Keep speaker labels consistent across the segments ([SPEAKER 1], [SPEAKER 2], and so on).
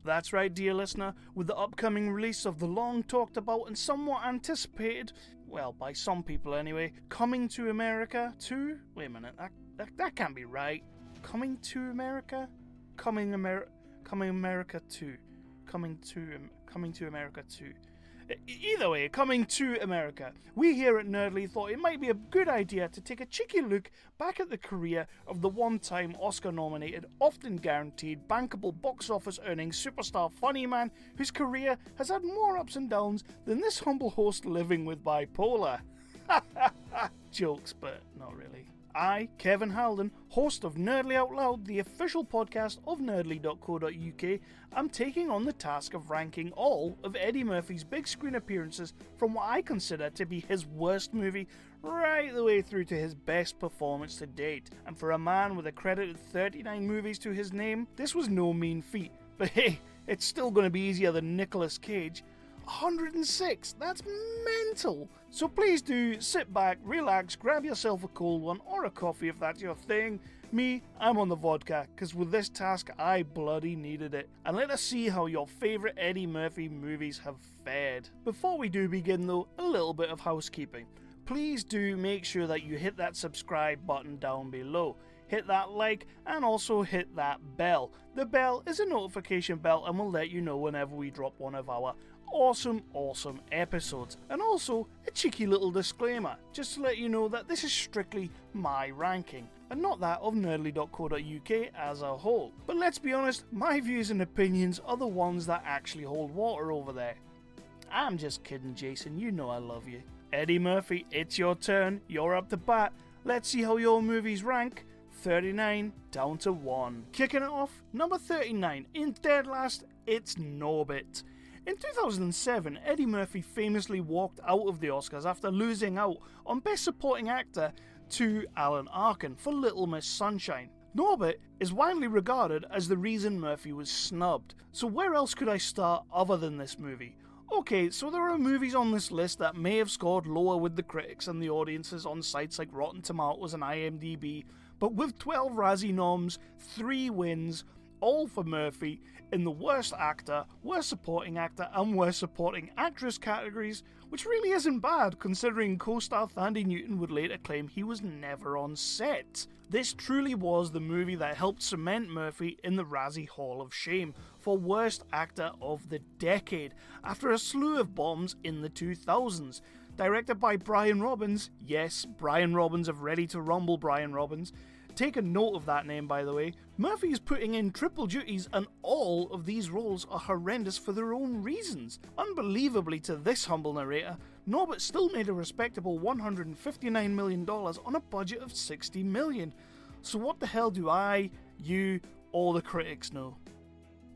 [SPEAKER 1] That's right, dear listener, with the upcoming release of the long talked about and somewhat anticipated, well, by some people anyway, Coming to America 2? Wait a minute, that can't be right. Coming to America? Coming America 2. Coming to America 2. Either way, Coming to America. We here at Nerdly thought it might be a good idea to take a cheeky look back at the career of the one-time Oscar-nominated, often guaranteed, bankable box office earning superstar funny man whose career has had more ups and downs than this humble host living with bipolar. Jokes, but not really. I, Kevin Halden, host of Nerdly Out Loud, the official podcast of nerdly.co.uk, am taking on the task of ranking all of Eddie Murphy's big screen appearances from what I consider to be his worst movie right the way through to his best performance to date. And for a man with a credited 39 movies to his name, this was no mean feat. But hey, it's still going to be easier than Nicolas Cage. 106, that's mental. So please do sit back, relax, grab yourself a cold one or a coffee if that's your thing. Me, I'm on the vodka, because with this task I bloody needed it. And let us see how your favourite Eddie Murphy movies have fared. Before we do begin though, a little bit of housekeeping. Please do make sure that you hit that subscribe button down below. Hit that like and also hit that bell. The bell is a notification bell and will let you know whenever we drop one of our awesome episodes. And also a cheeky little disclaimer, just to let you know that this is strictly my ranking and not that of nerdly.co.uk as a whole. But let's be honest, my views and opinions are the ones that actually hold water over there. I'm just kidding, Jason, you know I love you. Eddie Murphy, it's your turn, you're up to bat. Let's see how your movies rank. 39 down to 1. Kicking it off, number 39, in dead last, it's Norbit. In 2007, Eddie Murphy famously walked out of the Oscars after losing out on Best Supporting Actor to Alan Arkin for Little Miss Sunshine. Norbit is widely regarded as the reason Murphy was snubbed, so where else could I start other than this movie? Okay, so there are movies on this list that may have scored lower with the critics and the audiences on sites like Rotten Tomatoes and IMDb, but with 12 Razzie noms, 3 wins, all for Murphy, in the Worst Actor, Worst Supporting Actor and Worst Supporting Actress categories, which really isn't bad considering co-star Thandie Newton would later claim he was never on set. This truly was the movie that helped cement Murphy in the Razzie Hall of Shame for Worst Actor of the Decade, after a slew of bombs in the 2000s. Directed by Brian Robbins, yes, Brian Robbins of Ready to Rumble Brian Robbins. Take a note of that name, by the way. Murphy is putting in triple duties and all of these roles are horrendous for their own reasons. Unbelievably to this humble narrator, Norbit still made a respectable $159 million on a budget of $60 million. So what the hell do I, you, all the critics know?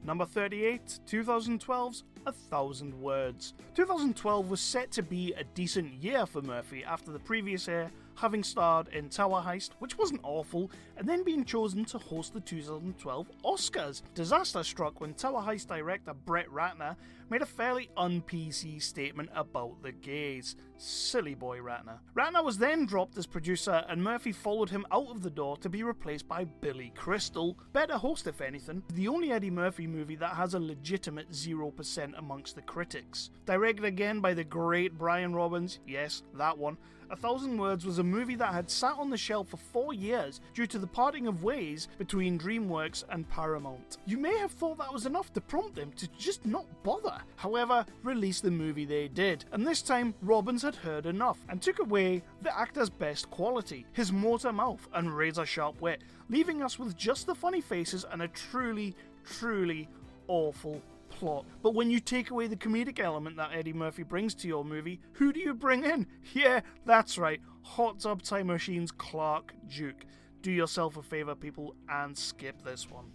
[SPEAKER 1] Number 38, 2012's 1,000 Words. 2012 was set to be a decent year for Murphy after the previous year having starred in Tower Heist, which wasn't awful, and then being chosen to host the 2012 Oscars. Disaster struck when Tower Heist director Brett Ratner made a fairly un-PC statement about the gays. Silly boy Ratner. Ratner was then dropped as producer and Murphy followed him out of the door to be replaced by Billy Crystal. Better host if anything. The only Eddie Murphy movie that has a legitimate 0% amongst the critics. Directed again by the great Brian Robbins, yes, that one. 1,000 Words was a movie that had sat on the shelf for 4 years due to the parting of ways between DreamWorks and Paramount. You may have thought that was enough to prompt them to just not bother. However, release the movie they did, and this time Robbins had heard enough and took away the actor's best quality, his motor mouth and razor sharp wit, leaving us with just the funny faces and a truly awful plot. But when you take away the comedic element that Eddie Murphy brings to your movie, who do you bring in? Yeah, that's right, Hot Tub Time Machine's Clark Duke. Do yourself a favour, people, and skip this one.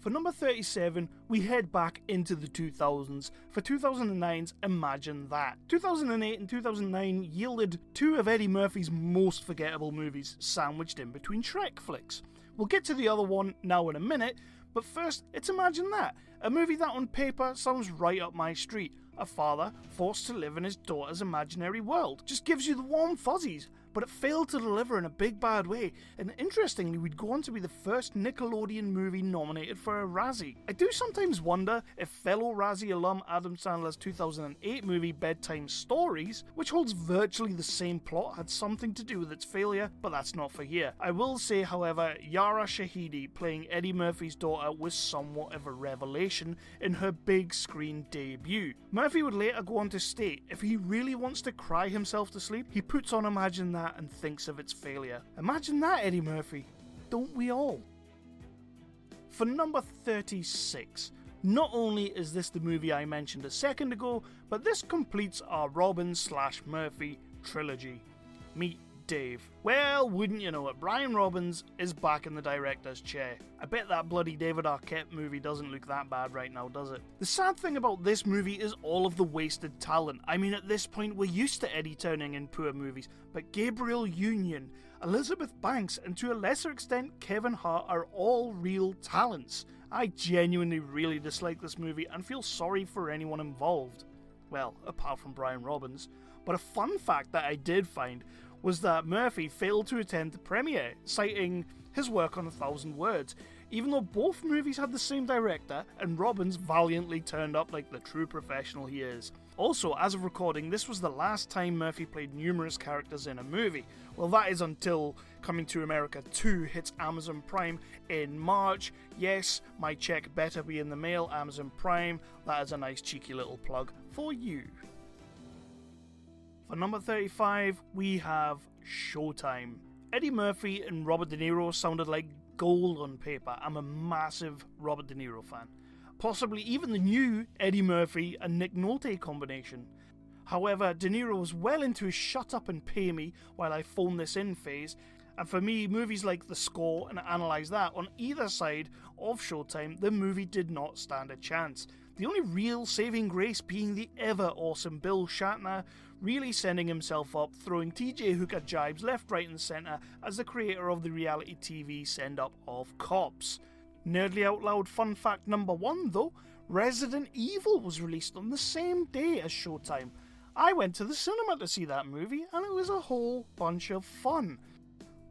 [SPEAKER 1] For number 37, we head back into the 2000s for 2009's Imagine That. 2008 and 2009 yielded 2 of Eddie Murphy's most forgettable movies, sandwiched in between Shrek flicks. We'll get to the other one now in a minute, but first, it's Imagine That, a movie that on paper sounds right up my street. A father forced to live in his daughter's imaginary world. Just gives you the warm fuzzies. but it failed to deliver in a big bad way, and interestingly would go on to be the first Nickelodeon movie nominated for a Razzie. I do sometimes wonder if fellow Razzie alum Adam Sandler's 2008 movie Bedtime Stories, which holds virtually the same plot, had something to do with its failure, but that's not for here. I will say, however, Yara Shahidi playing Eddie Murphy's daughter was somewhat of a revelation in her big screen debut. Murphy would later go on to state, if he really wants to cry himself to sleep, he puts on Imagine That and thinks of its failure. Imagine that, Eddie Murphy. Don't we all? For number 36, not only is this the movie I mentioned a second ago, but this completes our Robbins/Murphy trilogy. Meet Dave. Well, wouldn't you know it, Brian Robbins is back in the director's chair. I bet that bloody David Arquette movie doesn't look that bad right now, does it? The sad thing about this movie is all of the wasted talent. I mean, at this point, we're used to Eddie turning in poor movies, but Gabriel Union, Elizabeth Banks, and to a lesser extent Kevin Hart are all real talents. I genuinely really dislike this movie and feel sorry for anyone involved. Well, apart from Brian Robbins. But a fun fact that I did find was that Murphy failed to attend the premiere, citing his work on 1,000 Words, even though both movies had the same director and Robbins valiantly turned up like the true professional he is. Also, as of recording, this was the last time Murphy played numerous characters in a movie. Well, that is until Coming to America 2 hits Amazon Prime in March. Yes, my check better be in the mail, Amazon Prime. That is a nice cheeky little plug for you. For number 35, we have Showtime. Eddie Murphy and Robert De Niro sounded like gold on paper. I'm a massive Robert De Niro fan. Possibly even the new Eddie Murphy and Nick Nolte combination. However, De Niro was well into his shut up and pay me while I phone this in phase, and for me, movies like The Score and Analyze That on either side of Showtime, the movie did not stand a chance. The only real saving grace being the ever awesome Bill Shatner, really sending himself up, throwing TJ Hooker jibes left, right and centre as the creator of the reality TV send-up of Cops. Nerdly Out Loud fun fact number 1 though, Resident Evil was released on the same day as Showtime. I went to the cinema to see that movie and it was a whole bunch of fun.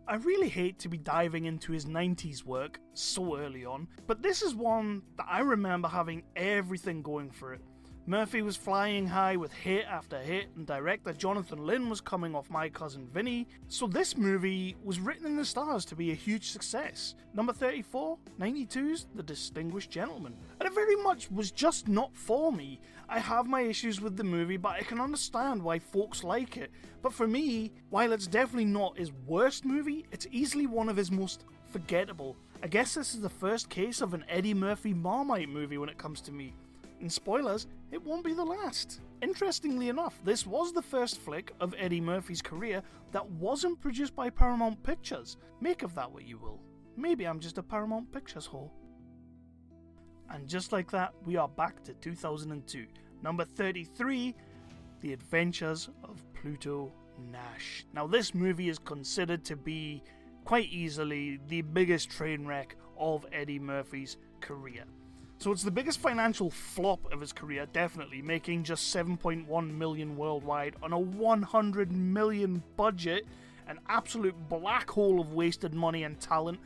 [SPEAKER 1] I really hate to be diving into his 90s work so early on, but this is one that I remember having everything going for it. Murphy was flying high with hit after hit, and director Jonathan Lynn was coming off My Cousin Vinny, so this movie was written in the stars to be a huge success. Number 34, 92's The Distinguished Gentleman. And it very much was just not for me. I have my issues with the movie, but I can understand why folks like it. But for me, while it's definitely not his worst movie, it's easily one of his most forgettable. I guess this is the first case of an Eddie Murphy Marmite movie when it comes to me. And spoilers, it won't be the last. Interestingly enough, this was the first flick of Eddie Murphy's career that wasn't produced by Paramount Pictures. Make of that what you will. Maybe I'm just a Paramount Pictures whore. And just like that, we are back to 2002. Number 33, The Adventures of Pluto Nash. Now this movie is considered to be quite easily the biggest train wreck of Eddie Murphy's career. So it's the biggest financial flop of his career, definitely, making just $7.1 million worldwide on a $100 million budget, an absolute black hole of wasted money and talent,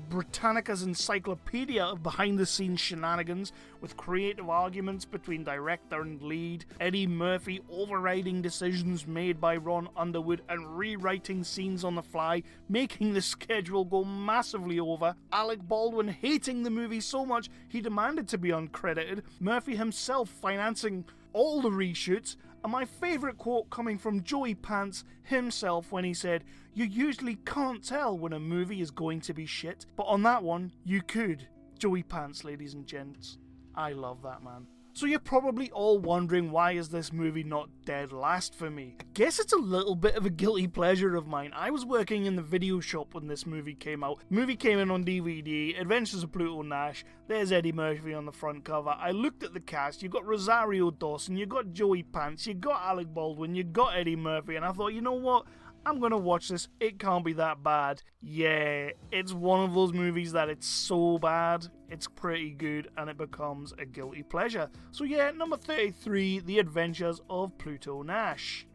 [SPEAKER 1] Britannica's encyclopedia of behind-the-scenes shenanigans with creative arguments between director and lead, Eddie Murphy overriding decisions made by Ron Underwood and rewriting scenes on the fly, making the schedule go massively over, Alec Baldwin hating the movie so much he demanded to be uncredited, Murphy himself financing all the reshoots, and my favourite quote coming from Joey Pants himself when he said, "You usually can't tell when a movie is going to be shit, but on that one, you could." Joey Pants, ladies and gents. I love that man. So you're probably all wondering, why is this movie not dead last for me? I guess it's a little bit of a guilty pleasure of mine. I was working in the video shop when this movie came out. The movie came in on DVD, Adventures of Pluto Nash. There's Eddie Murphy on the front cover. I looked at the cast. You got Rosario Dawson, you got Joey Pants, you got Alec Baldwin, you got Eddie Murphy, and I thought, you know what? I'm gonna watch this, it can't be that bad. Yeah, it's one of those movies that it's so bad, it's pretty good, and it becomes a guilty pleasure. So yeah, number 33, The Adventures of Pluto Nash.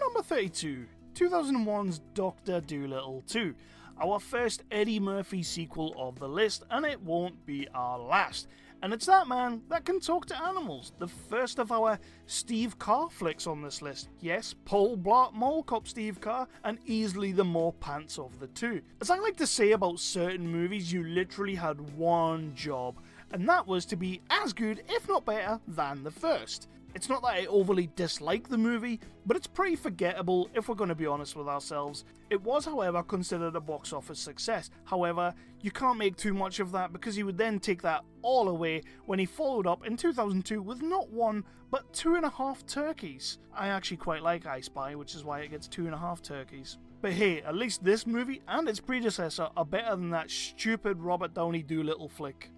[SPEAKER 1] Number number 32, 2001's Dr. Dolittle 2, our first Eddie Murphy sequel of the list, and it won't be our last. And it's that man that can talk to animals, the first of our Steve Carr flicks on this list. Yes, Paul Blart Mall Cop Steve Carr, and easily the more pants of the two. As I like to say about certain movies, you literally had one job, and that was to be as good, if not better, than the first. It's not that I overly dislike the movie, but it's pretty forgettable if we're going to be honest with ourselves. It was, however, considered a box office success. However, you can't make too much of that because he would then take that all away when he followed up in 2002 with not one, but 2.5 turkeys. I actually quite like I Spy, which is why it gets 2.5 turkeys. But hey, at least this movie and its predecessor are better than that stupid Robert Downey Dolittle flick.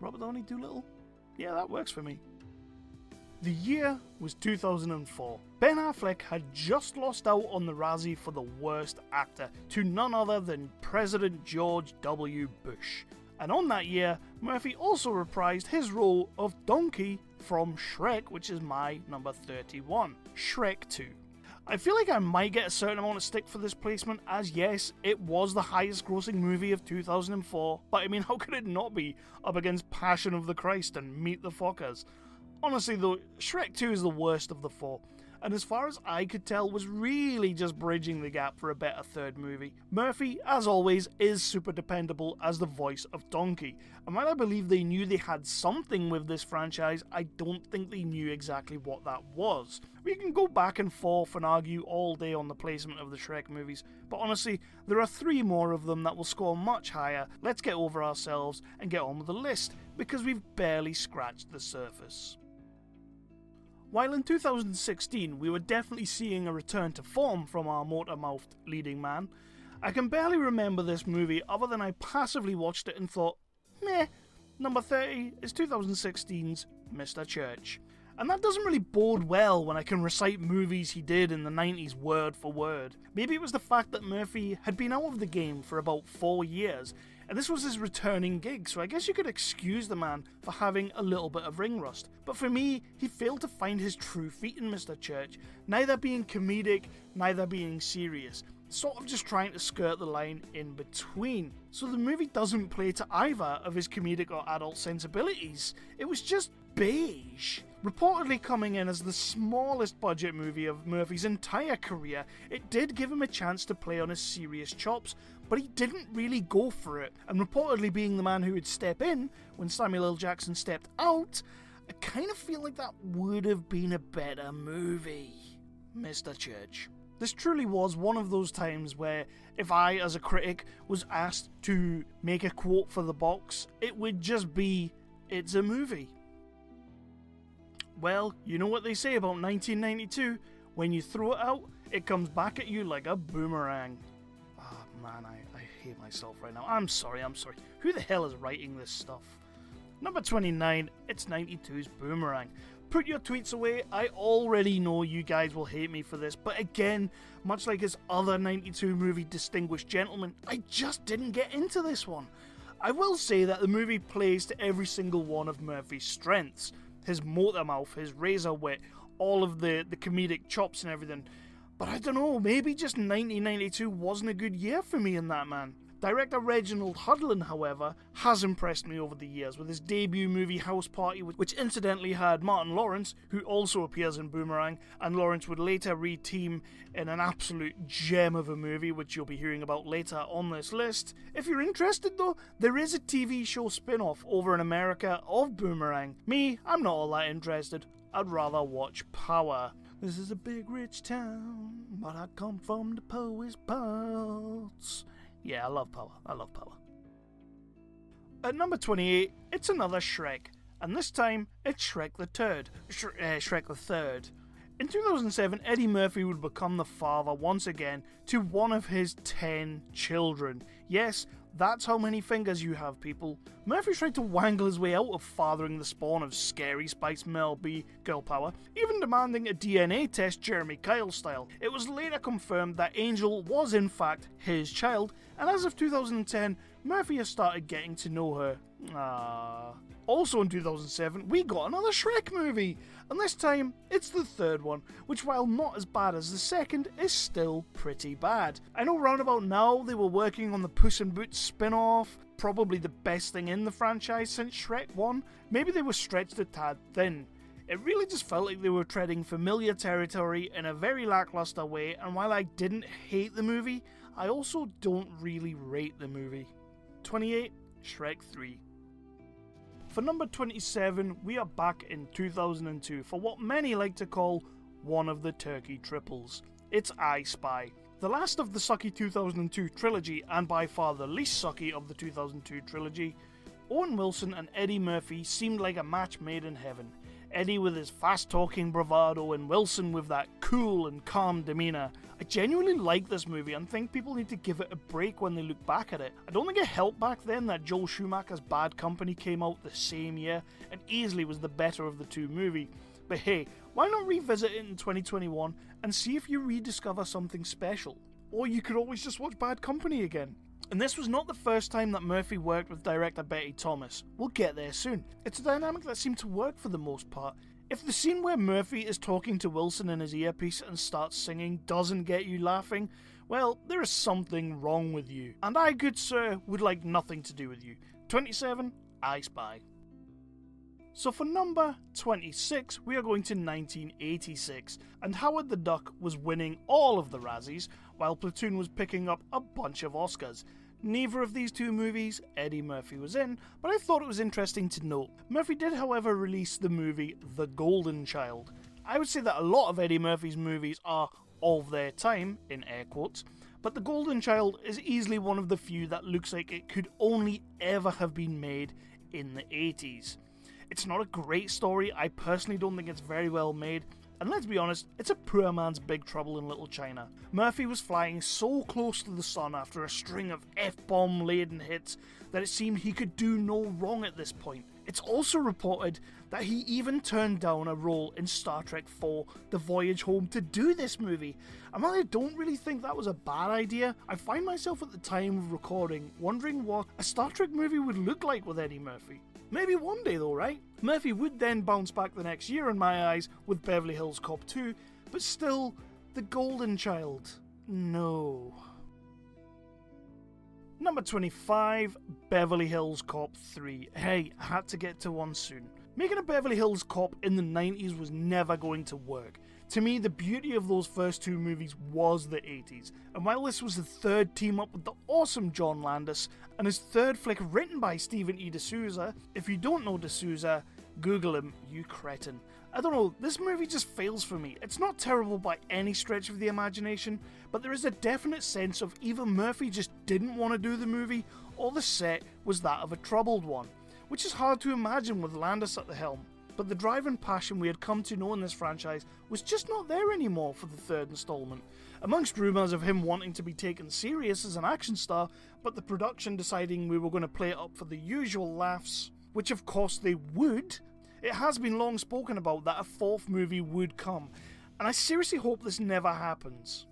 [SPEAKER 1] Robert Downey Dolittle? Yeah, that works for me. The year was 2004. Ben Affleck had just lost out on the Razzie for the worst actor to none other than President George W. Bush. And on that year, Murphy also reprised his role of Donkey from Shrek, which is my number 31, Shrek 2. I feel like I might get a certain amount of stick for this placement, as yes, it was the highest grossing movie of 2004, but I mean, how could it not be up against Passion of the Christ and Meet the Fockers? Honestly though, Shrek 2 is the worst of the four, and as far as I could tell was really just bridging the gap for a better third movie. Murphy, as always, is super dependable as the voice of Donkey, and while I believe they knew they had something with this franchise, I don't think they knew exactly what that was. We can go back and forth and argue all day on the placement of the Shrek movies, but honestly, there are 3 more of them that will score much higher. Let's get over ourselves and get on with the list, because we've barely scratched the surface. While in 2016 we were definitely seeing a return to form from our motor-mouthed leading man, I can barely remember this movie other than I passively watched it and thought, meh. Number 30 is 2016's Mr. Church. And that doesn't really bode well when I can recite movies he did in the 90s word for word. Maybe it was the fact that Murphy had been out of the game for about 4 years, and this was his returning gig, so I guess you could excuse the man for having a little bit of ring rust. But for me, he failed to find his true feet in Mr. Church, neither being comedic, neither being serious, sort of just trying to skirt the line in between. So the movie doesn't play to either of his comedic or adult sensibilities. It was just beige. Reportedly coming in as the smallest budget movie of Murphy's entire career, it did give him a chance to play on his serious chops, but he didn't really go for it, and reportedly being the man who would step in when Samuel L. Jackson stepped out, I kind of feel like that would have been a better movie. Mr. Church. This truly was one of those times where if I, as a critic, was asked to make a quote for the box, it would just be, it's a movie. Well, you know what they say about 1992, when you throw it out, it comes back at you like a boomerang. Ah, man, I hate myself right now. I'm sorry. Who the hell is writing this stuff? Number 29, it's 92's Boomerang. Put your tweets away, I already know you guys will hate me for this, but again, much like his other 92 movie Distinguished Gentleman, I just didn't get into this one. I will say that the movie plays to every single one of Murphy's strengths. His motor mouth, his razor wit, all of the comedic chops and everything. But I don't know, maybe just 1992 wasn't a good year for me in that, man. Director Reginald Hudlin, however, has impressed me over the years with his debut movie House Party, which incidentally had Martin Lawrence, who also appears in Boomerang, and Lawrence would later re-team in an absolute gem of a movie, which you'll be hearing about later on this list. If you're interested though, there is a TV show spin-off over in America of Boomerang. Me, I'm not all that interested. I'd rather watch Power. This is a big rich town, but I come from the poet's parts. Yeah, I love Power. At number 28, it's another Shrek, and this time it's Shrek the Third. Shrek the Third. In 2007, Eddie Murphy would become the father once again to one of his 10 children. Yes, That's how many fingers you have, people. Murphy tried to wangle his way out of fathering the spawn of scary Spice Mel B girl power, even demanding a DNA test Jeremy Kyle style. It was later confirmed that Angel was in fact his child, and as of 2010, Murphy has started getting to know her. Also in 2007, we got another Shrek movie, and this time it's the third one, which while not as bad as the second, is still pretty bad. I know round about now they were working on the Puss in Boots spin-off, probably the best thing in the franchise since Shrek 1. Maybe they were stretched a tad thin. It really just felt like they were treading familiar territory in a very lackluster way, and while I didn't hate the movie, I also don't really rate the movie. 28, Shrek 3. For number 27, we are back in 2002 for what many like to call one of the turkey triples. It's I Spy. The last of the sucky 2002 trilogy, and by far the least sucky of the 2002 trilogy, Owen Wilson and Eddie Murphy seemed like a match made in heaven. Eddie with his fast-talking bravado and Wilson with that cool and calm demeanour. I genuinely like this movie and think people need to give it a break when they look back at it. I don't think it helped back then that Joel Schumacher's Bad Company came out the same year and easily was the better of the two movies. But hey, why not revisit it in 2021 and see if you rediscover something special? Or you could always just watch Bad Company again. And this was not the first time that Murphy worked with director Betty Thomas. We'll get there soon. It's a dynamic that seemed to work for the most part. If the scene where Murphy is talking to Wilson in his earpiece and starts singing doesn't get you laughing, well, there is something wrong with you. And I, good sir, would like nothing to do with you. 27, I Spy. So for number 26, we are going to 1986, and Howard the Duck was winning all of the Razzies, while Platoon was picking up a bunch of Oscars. Neither of these two movies Eddie Murphy was in, but I thought it was interesting to note. Murphy did, however, release the movie The Golden Child. I would say that a lot of Eddie Murphy's movies are of their time, in air quotes, but The Golden Child is easily one of the few that looks like it could only ever have been made in the 80s. It's not a great story, I personally don't think it's very well made, and let's be honest, it's a poor man's Big Trouble in Little China. Murphy was flying so close to the sun after a string of F-bomb laden hits that it seemed he could do no wrong at this point. It's also reported that he even turned down a role in Star Trek IV The Voyage Home to do this movie, and while I don't really think that was a bad idea, I find myself at the time of recording wondering what a Star Trek movie would look like with Eddie Murphy. Maybe one day though, right? Murphy would then bounce back the next year in my eyes with Beverly Hills Cop 2, but still, The Golden Child. No. Number 25, Beverly Hills Cop 3. Hey, I had to get to one soon. Making a Beverly Hills Cop in the 90s was never going to work. To me, the beauty of those first two movies was the 80s, and while this was the third team up with the awesome John Landis, and his third flick written by Stephen E. D'Souza, if you don't know D'Souza, Google him, you cretin. I don't know, this movie just fails for me. It's not terrible by any stretch of the imagination, but there is a definite sense of either Murphy just didn't want to do the movie, or the set was that of a troubled one, which is hard to imagine with Landis at the helm. But the drive and passion we had come to know in this franchise was just not there anymore for the third installment. Amongst rumours of him wanting to be taken serious as an action star, but the production deciding we were going to play it up for the usual laughs, which of course they would, it has been long spoken about that a fourth movie would come, and I seriously hope this never happens.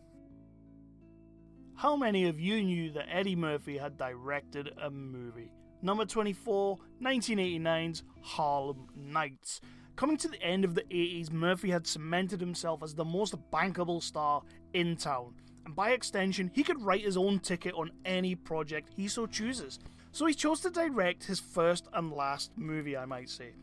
[SPEAKER 1] How many of you knew that Eddie Murphy had directed a movie? Number 24, 1989's Harlem Nights. Coming to the end of the 80s, Murphy had cemented himself as the most bankable star in town, and by extension, he could write his own ticket on any project he so chooses. So he chose to direct his first and last movie, I might say.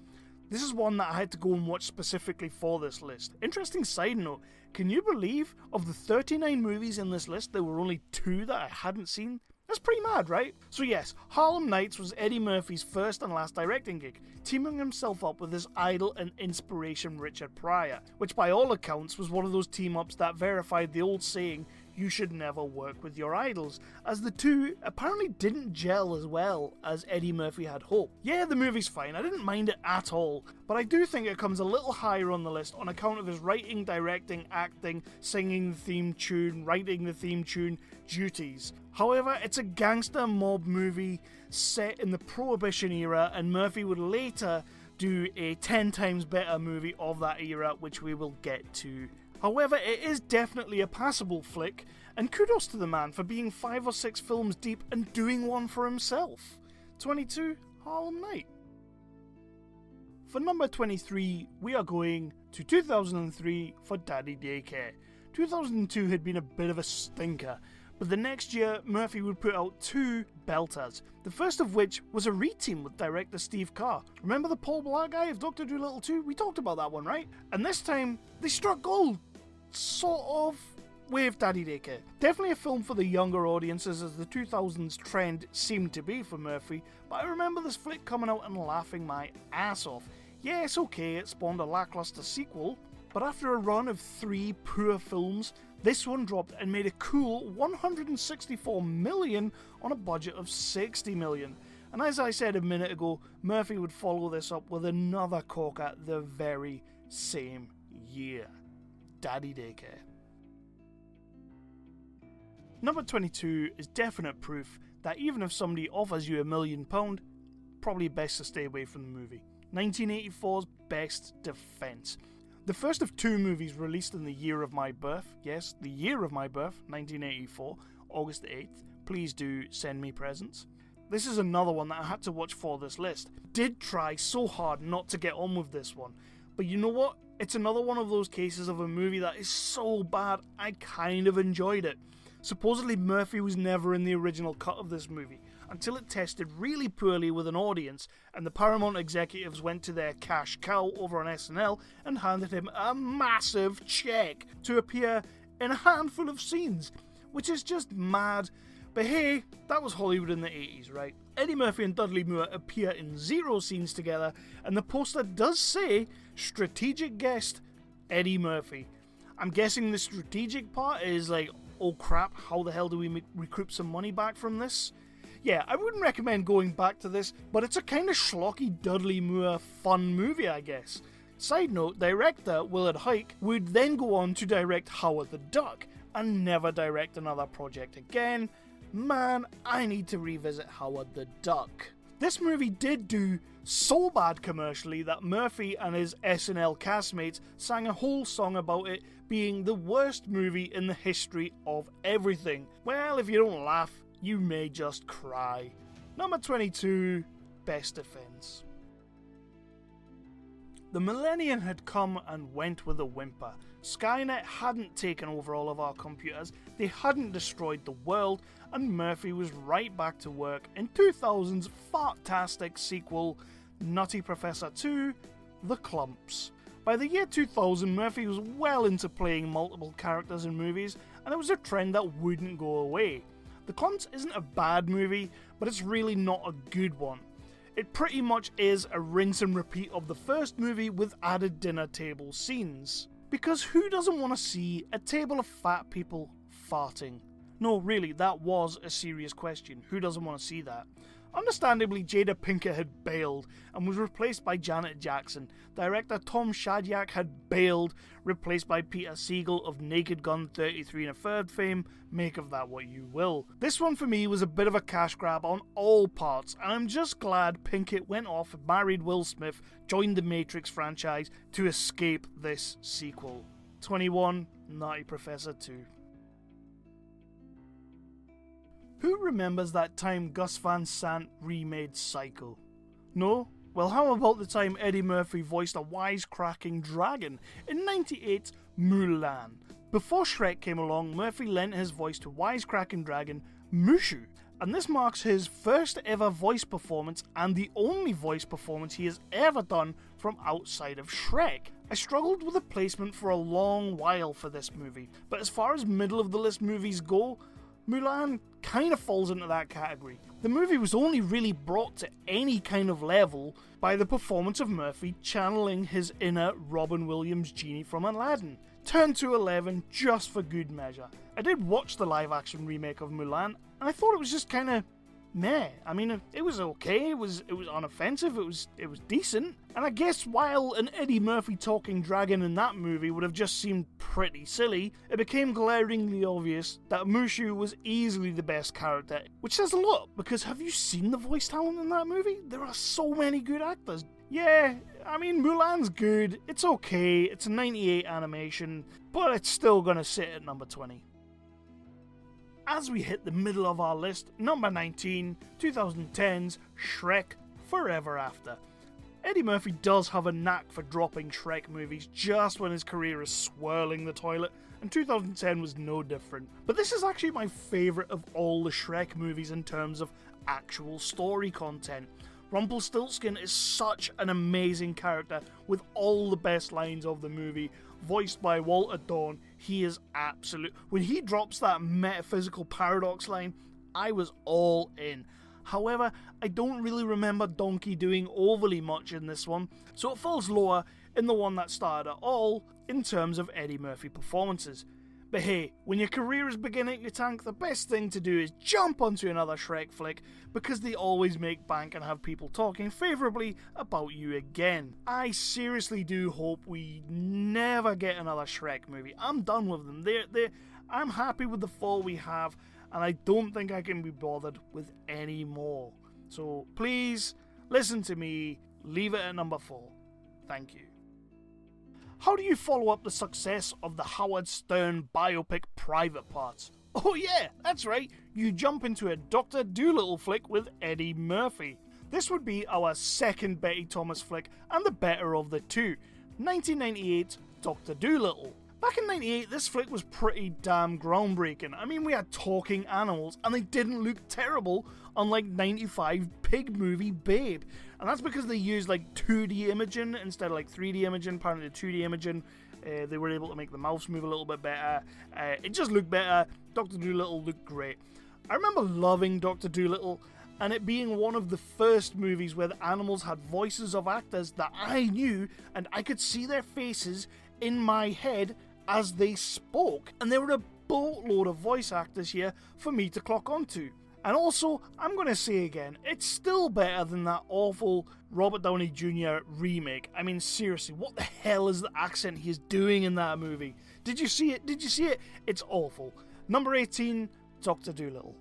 [SPEAKER 1] This is one that I had to go and watch specifically for this list. Interesting side note, can you believe of the 39 movies in this list, there were only 2 that I hadn't seen? That's pretty mad, right? So yes, Harlem Nights was Eddie Murphy's first and last directing gig, teaming himself up with his idol and inspiration Richard Pryor, which by all accounts was one of those team-ups that verified the old saying, You Should Never Work With Your Idols, as the two apparently didn't gel as well as Eddie Murphy had hoped. Yeah, the movie's fine, I didn't mind it at all, but I do think it comes a little higher on the list on account of his writing, directing, acting, singing the theme tune, writing the theme tune duties. However, it's a gangster mob movie set in the Prohibition era, and Murphy would later do a 10 times better movie of that era, which we will get to. However, it is definitely a passable flick, and kudos to the man for being 5 or 6 films deep and doing one for himself. 22, Harlem Night. For number 23, we are going to 2003 for Daddy Daycare. 2002 had been a bit of a stinker, but the next year Murphy would put out 2 belters, the first of which was a reteam with director Steve Carr. Remember the Paul Blart guy of Dr. Dolittle 2? We talked about that one, right? And this time, they struck gold, sort of, with Daddy Daycare. Definitely a film for the younger audiences, as the 2000s trend seemed to be for Murphy, but I remember this flick coming out and laughing my ass off. Yeah, it's okay, it spawned a lackluster sequel, but after a run of 3 poor films, this one dropped and made a cool $164 million on a budget of $60 million. And as I said a minute ago, Murphy would follow this up with another corker the very same year. Daddy Daycare. Number 22 is definite proof that even if somebody offers you £1 million, probably best to stay away from the movie. 1984's Best Defense. The first of 2 movies released in the year of my birth. Yes, the year of my birth, 1984, August 8th. Please do send me presents. This is another one that I had to watch for this list. Did try so hard not to get on with this one. But you know what? It's another one of those cases of a movie that is so bad, I kind of enjoyed it. Supposedly Murphy was never in the original cut of this movie, until it tested really poorly with an audience, and the Paramount executives went to their cash cow over on SNL and handed him a massive check to appear in a handful of scenes, which is just mad. But hey, that was Hollywood in the 80s, right? Eddie Murphy and Dudley Moore appear in 0 scenes together, and the poster does say, strategic guest, Eddie Murphy. I'm guessing the strategic part is like, oh crap, how the hell do we recoup some money back from this? Yeah, I wouldn't recommend going back to this, but it's a kind of schlocky Dudley Moore fun movie, I guess. Side note, director Willard Huyck would then go on to direct Howard the Duck, and never direct another project again. Man, I need to revisit Howard the Duck. This movie did do so bad commercially that Murphy and his SNL castmates sang a whole song about it being the worst movie in the history of everything. Well, if you don't laugh, you may just cry. Number 22, Best Defense. The millennium had come and went with a whimper. Skynet hadn't taken over all of our computers, they hadn't destroyed the world, and Murphy was right back to work in 2000's fartastic sequel, Nutty Professor 2, The Clumps. By the year 2000, Murphy was well into playing multiple characters in movies, and it was a trend that wouldn't go away. The Clumps isn't a bad movie, but it's really not a good one. It pretty much is a rinse and repeat of the first movie with added dinner table scenes. Because who doesn't want to see a table of fat people farting? No, really, that was a serious question. Who doesn't want to see that? Understandably, Jada Pinkett had bailed and was replaced by Janet Jackson. Director Tom Shadyac had bailed, replaced by Peter Siegel of Naked Gun 33 1/3 fame. Make of that what you will. This one for me was a bit of a cash grab on all parts, and I'm just glad Pinkett went off, married Will Smith, joined the Matrix franchise to escape this sequel. 21, Nutty Professor 2. Who remembers that time Gus Van Sant remade Psycho? No? Well, how about the time Eddie Murphy voiced a wisecracking dragon in 98's Mulan? Before Shrek came along, Murphy lent his voice to wisecracking dragon Mushu, and this marks his first ever voice performance and the only voice performance he has ever done from outside of Shrek. I struggled with the placement for a long while for this movie, but as far as middle of the list movies go, Mulan kind of falls into that category. The movie was only really brought to any kind of level by the performance of Murphy channeling his inner Robin Williams genie from Aladdin. turned to 11 just for good measure. I did watch the live-action remake of Mulan, and I thought it was just kind of meh. I mean, it was okay, it was unoffensive, it was decent, and I guess while an Eddie Murphy talking dragon in that movie would have just seemed pretty silly, it became glaringly obvious that Mushu was easily the best character, which says a lot, because have you seen the voice talent in that movie? There are so many good actors. Yeah, I mean, Mulan's good, it's okay, it's a 98 animation, but it's still gonna sit at number 20. As we hit the middle of our list, number 19, 2010's Shrek Forever After. Eddie Murphy does have a knack for dropping Shrek movies just when his career is swirling the toilet, and 2010 was no different. But this is actually my favourite of all the Shrek movies in terms of actual story content. Rumpelstiltskin is such an amazing character with all the best lines of the movie, voiced by Walter Dawn. He is absolute. When he drops that metaphysical paradox line, I was all in. However, I don't really remember Donkey doing overly much in this one, so it falls lower in the one that started it all in terms of Eddie Murphy performances. But hey, when your career is beginning to tank, the best thing to do is jump onto another Shrek flick, because they always make bank and have people talking favourably about you again. I seriously do hope we never get another Shrek movie. I'm done with them. I'm happy with the 4 we have, and I don't think I can be bothered with any more. So please, listen to me, leave it at number 4. Thank you. How do you follow up the success of the Howard Stern biopic Private Parts? Oh yeah, that's right, you jump into a Dr. Dolittle flick with Eddie Murphy. This would be our second Betty Thomas flick and the better of the two, 1998 Dr. Dolittle. Back in 98, this flick was pretty damn groundbreaking. I mean, we had talking animals, and they didn't look terrible, unlike 95 pig movie Babe. And that's because they used like 2D imaging instead of like 3D imaging. Apparently the 2D imaging, they were able to make the mouths move a little bit better. It just looked better. Dr. Dolittle looked great. I remember loving Dr. Dolittle, and it being one of the first movies where the animals had voices of actors that I knew, and I could see their faces in my head as they spoke. And there were a boatload of voice actors here for me to clock onto. And also, I'm going to say again, it's still better than that awful Robert Downey Jr. remake. I mean, seriously, what the hell is the accent he's doing in that movie? Did you see it? Did you see it? It's awful. Number 18, Dr. Dolittle.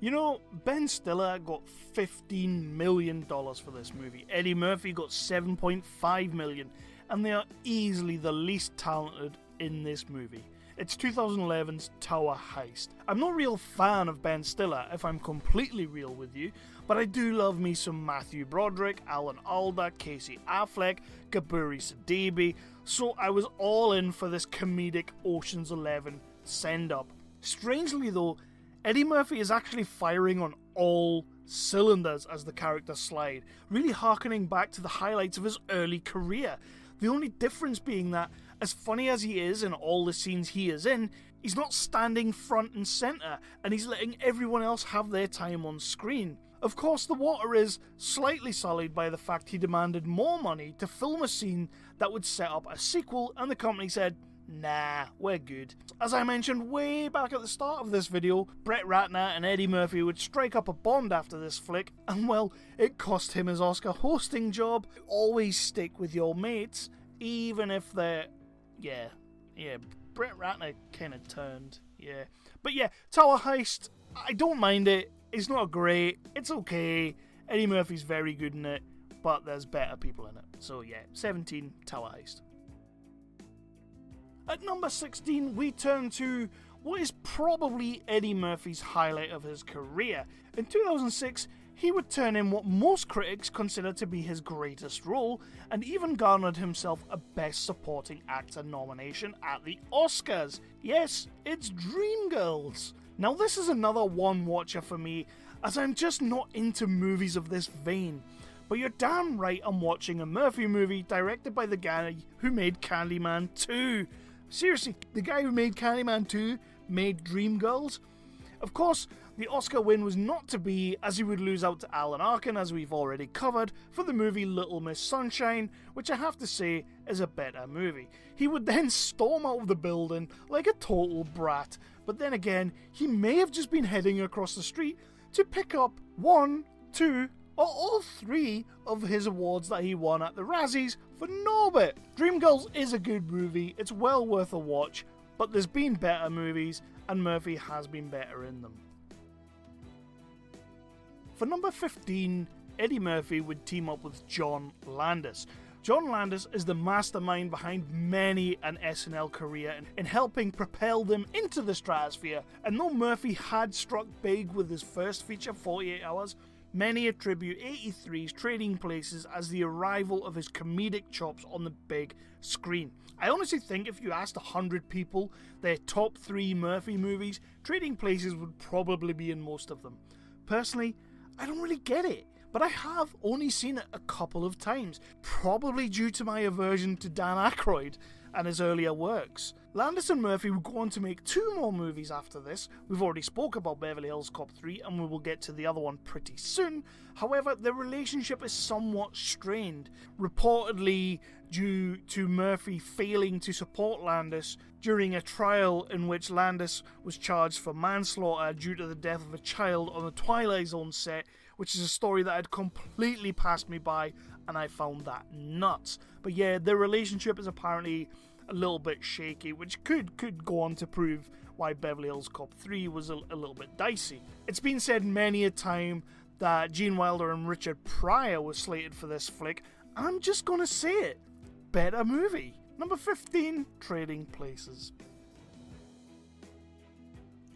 [SPEAKER 1] You know, Ben Stiller got $15 million for this movie. Eddie Murphy got $7.5 million. And they are easily the least talented in this movie. It's 2011's Tower Heist. I'm not a real fan of Ben Stiller, if I'm completely real with you, but I do love me some Matthew Broderick, Alan Alda, Casey Affleck, Gaburi Sidibe, so I was all in for this comedic Ocean's 11 send-up. Strangely though, Eddie Murphy is actually firing on all cylinders as the character Slide, really harkening back to the highlights of his early career. The only difference being that, as funny as he is in all the scenes he is in, he's not standing front and centre, and he's letting everyone else have their time on screen. Of course, the water is slightly sullied by the fact he demanded more money to film a scene that would set up a sequel, and the company said, nah, we're good. As I mentioned way back at the start of this video, Brett Ratner and Eddie Murphy would strike up a bond after this flick, and well, it cost him his Oscar hosting job. Always stick with your mates, even if they're... Yeah, Brett Ratner kind of turned, yeah. But yeah, Tower Heist, I don't mind it. It's not great, it's okay. Eddie Murphy's very good in it, but there's better people in it. So yeah, 17, Tower Heist. At number 16, we turn to what is probably Eddie Murphy's highlight of his career. In 2006, he would turn in what most critics consider to be his greatest role, and even garnered himself a Best Supporting Actor nomination at the Oscars. Yes, it's Dreamgirls. Now this is another one-watcher for me, as I'm just not into movies of this vein. But you're damn right I'm watching a Murphy movie directed by the guy who made Candyman 2. Seriously, the guy who made Candyman 2 made Dreamgirls. Of course, The Oscar win was not to be, as he would lose out to Alan Arkin, as we've already covered, for the movie Little Miss Sunshine, which I have to say is a better movie. He would then storm out of the building like a total brat, but then again, he may have just been heading across the street to pick up 1, 2, or all 3 of his awards that he won at the Razzies for Norbit. Dreamgirls is a good movie, it's well worth a watch, but there's been better movies, and Murphy has been better in them. For number 15, Eddie Murphy would team up with John Landis. John Landis is the mastermind behind many an SNL career in helping propel them into the stratosphere, and though Murphy had struck big with his first feature 48 Hours, many attribute 83's Trading Places as the arrival of his comedic chops on the big screen. I honestly think if you asked 100 people their top 3 Murphy movies, Trading Places would probably be in most of them. Personally, I don't really get it, but I have only seen it a couple of times, probably due to my aversion to Dan Aykroyd and his earlier works. Landis and Murphy would go on to make 2 more movies after this. We've already spoke about Beverly Hills Cop 3 and we will get to the other one pretty soon. However, their relationship is somewhat strained, reportedly due to Murphy failing to support Landis during a trial in which Landis was charged for manslaughter due to the death of a child on the Twilight Zone set, which is a story that had completely passed me by and I found that nuts. But yeah, their relationship is apparently a little bit shaky, which could go on to prove why Beverly Hills Cop 3 was a little bit dicey. It's been said many a time that Gene Wilder and Richard Pryor were slated for this flick, and I'm just gonna say it. Better movie. Number 15, Trading Places.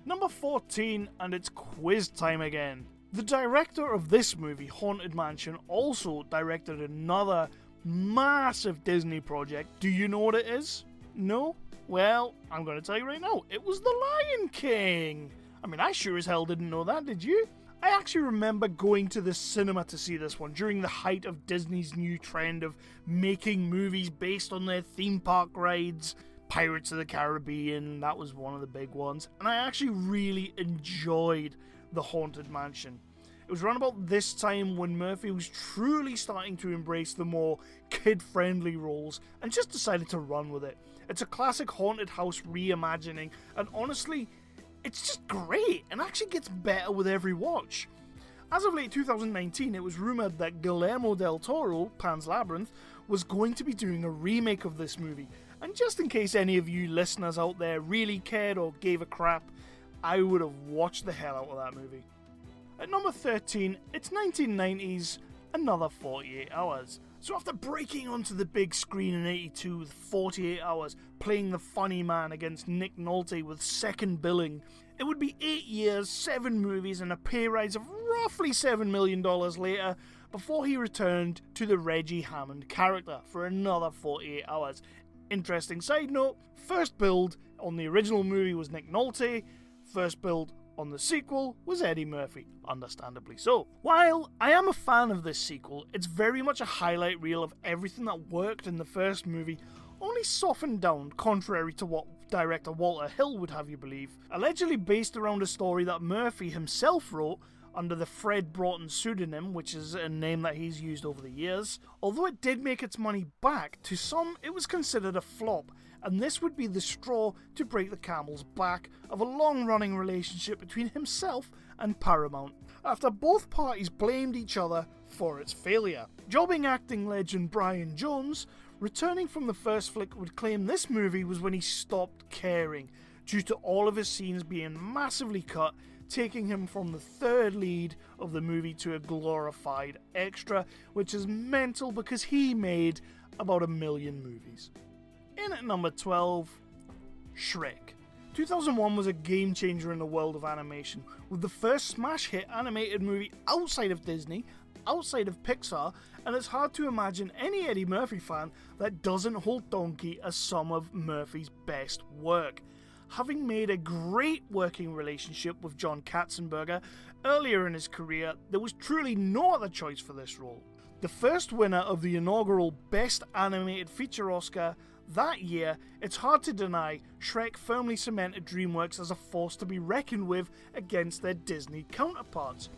[SPEAKER 1] Number 14, and it's quiz time again. The director of this movie, Haunted Mansion, also directed another massive Disney project. Do you know what it is? No? Well, I'm going to tell you right now. It was The Lion King. I mean, I sure as hell didn't know that, did you? I actually remember going to the cinema to see this one during the height of Disney's new trend of making movies based on their theme park rides. Pirates of the Caribbean, that was one of the big ones. And I actually really enjoyed The Haunted Mansion. It was around about this time when Murphy was truly starting to embrace the more kid-friendly roles and just decided to run with it. It's a classic haunted house reimagining, and honestly, it's just great and actually gets better with every watch. As of late 2019, it was rumoured that Guillermo del Toro, Pan's Labyrinth, was going to be doing a remake of this movie. And just in case any of you listeners out there really cared or gave a crap, I would have watched the hell out of that movie. At number 13, it's 1990's Another 48 Hours. So after breaking onto the big screen in 82 with 48 Hours, playing the funny man against Nick Nolte with second billing, it would be 8 years, 7 movies, and a pay rise of roughly $7 million later before he returned to the Reggie Hammond character for another 48 Hours. Interesting side note, first build on the original movie was Nick Nolte, first build on the sequel was Eddie Murphy, understandably so. While I am a fan of this sequel, it's very much a highlight reel of everything that worked in the first movie, only softened down, contrary to what director Walter Hill would have you believe. Allegedly based around a story that Murphy himself wrote under the Fred Broughton pseudonym, which is a name that he's used over the years. Although it did make its money back, to some it was considered a flop, and this would be the straw to break the camel's back of a long-running relationship between himself and Paramount, after both parties blamed each other for its failure. Jobbing acting legend Brian Jones, returning from the first flick, would claim this movie was when he stopped caring, due to all of his scenes being massively cut, taking him from the third lead of the movie to a glorified extra, which is mental because he made about 1 million movies. In at number 12, Shrek. 2001 was a game changer in the world of animation, with the first smash hit animated movie outside of Disney, outside of Pixar, and it's hard to imagine any Eddie Murphy fan that doesn't hold Donkey as some of Murphy's best work. Having made a great working relationship with John Katzenberger earlier in his career, there was truly no other choice for this role. The first winner of the inaugural Best Animated Feature Oscar, That year, it's hard to deny, Shrek firmly cemented DreamWorks as a force to be reckoned with against their Disney counterparts.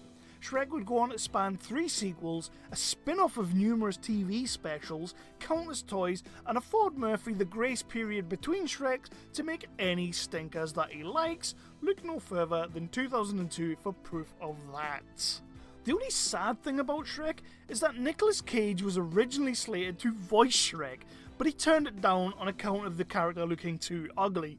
[SPEAKER 1] Shrek would go on to span 3 sequels, a spin-off of numerous TV specials, countless toys, and afford Murphy the grace period between Shreks to make any stinkers that he likes. Look no further than 2002 for proof of that. The only sad thing about Shrek is that Nicolas Cage was originally slated to voice Shrek, but he turned it down on account of the character looking too ugly.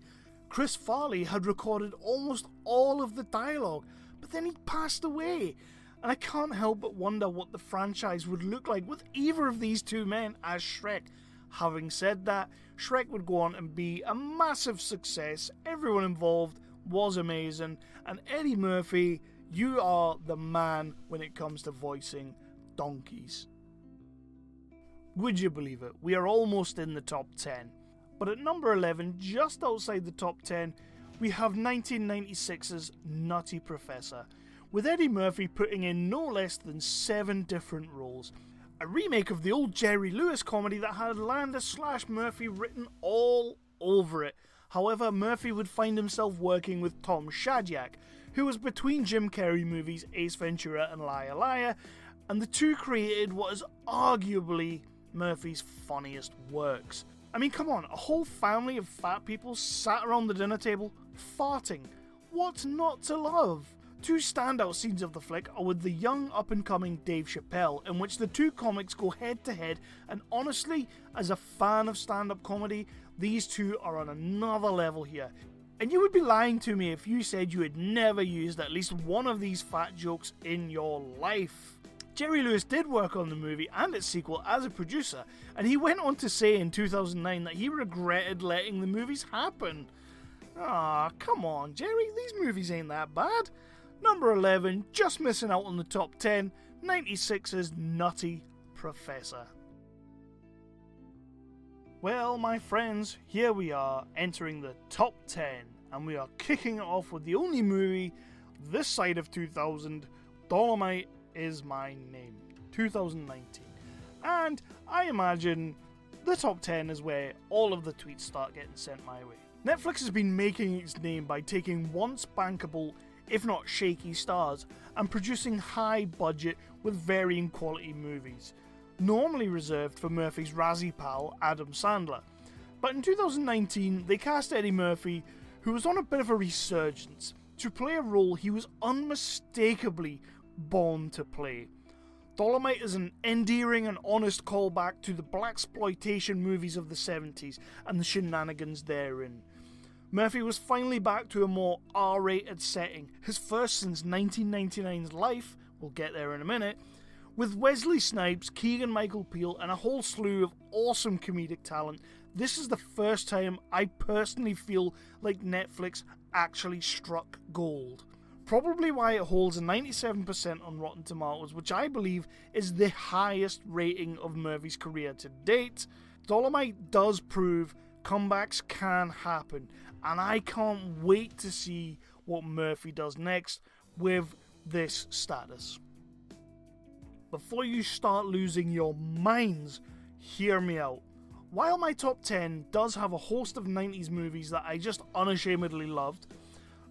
[SPEAKER 1] Chris Farley had recorded almost all of the dialogue, but then he passed away, and I can't help but wonder what the franchise would look like with either of these two men as Shrek. Having said that, Shrek would go on and be a massive success, everyone involved was amazing, and Eddie Murphy, you are the man when it comes to voicing donkeys. Would you believe it? We are almost in the top 10. But at number 11, just outside the top 10, we have 1996's Nutty Professor, with Eddie Murphy putting in no less than 7 different roles. A remake of the old Jerry Lewis comedy that had Landis/Murphy written all over it. However, Murphy would find himself working with Tom Shadyac, who was between Jim Carrey movies Ace Ventura and Liar Liar, and the two created what is arguably Murphy's funniest works. I mean, come on, a whole family of fat people sat around the dinner table, farting. What's not to love? 2 standout scenes of the flick are with the young up-and-coming Dave Chappelle, in which the two comics go head-to-head, and honestly, as a fan of stand-up comedy, these two are on another level here. And you would be lying to me if you said you had never used at least one of these fat jokes in your life. Jerry Lewis did work on the movie and its sequel as a producer, and he went on to say in 2009 that he regretted letting the movies happen. Ah, come on, Jerry, these movies ain't that bad. Number 11, just missing out on the top 10, 96's Nutty Professor. Well, my friends, here we are, entering the top 10, and we are kicking it off with the only movie this side of 2000, Dolomite Is My Name, 2019. And I imagine the top 10 is where all of the tweets start getting sent my way. Netflix has been making its name by taking once bankable, if not shaky stars, and producing high budget with varying quality movies, normally reserved for Murphy's Razzie pal Adam Sandler. But in 2019, they cast Eddie Murphy, who was on a bit of a resurgence, to play a role he was unmistakably born to play. Dolomite is an endearing and honest callback to the blaxploitation movies of the 70s and the shenanigans therein. Murphy was finally back to a more R-rated setting, his first since 1999's Life, we'll get there in a minute, with Wesley Snipes, Keegan-Michael Peele, and a whole slew of awesome comedic talent. This is the first time I personally feel like Netflix actually struck gold. Probably why it holds a 97% on Rotten Tomatoes, which I believe is the highest rating of Murphy's career to date. Dolomite does prove comebacks can happen, and I can't wait to see what Murphy does next with this status. Before you start losing your minds, hear me out. While my top 10 does have a host of 90s movies that I just unashamedly loved,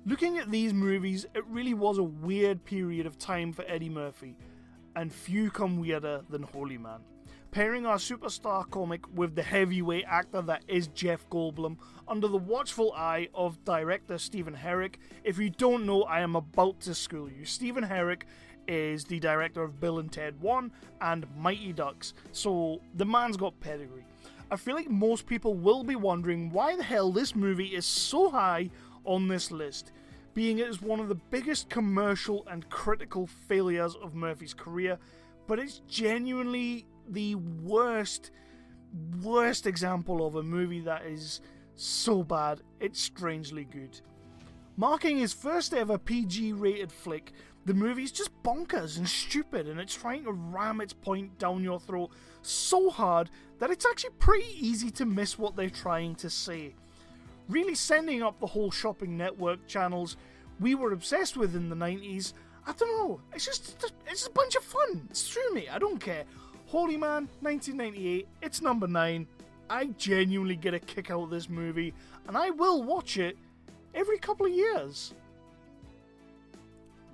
[SPEAKER 1] looking at these movies, it really was a weird period of time for Eddie Murphy, and few come weirder than Holy Man. Pairing our superstar comic with the heavyweight actor that is Jeff Goldblum under the watchful eye of director Stephen Herrick. If you don't know, I am about to school you. Stephen Herrick is the director of Bill and Ted 1 and Mighty Ducks, so the man's got pedigree. I feel like most people will be wondering why the hell this movie is so high on this list, being it is one of the biggest commercial and critical failures of Murphy's career, but it's genuinely the worst example of a movie that is so bad it's strangely good. Marking his first ever PG rated flick, the movie is just bonkers and stupid, and it's trying to ram its point down your throat so hard that it's actually pretty easy to miss what they're trying to say. Really sending up the whole shopping network channels we were obsessed with in the 90s. I don't know, it's a bunch of fun. Screw me, I don't care. Holy Man, 1998, it's number 9. I genuinely get a kick out of this movie, and I will watch it every couple of years.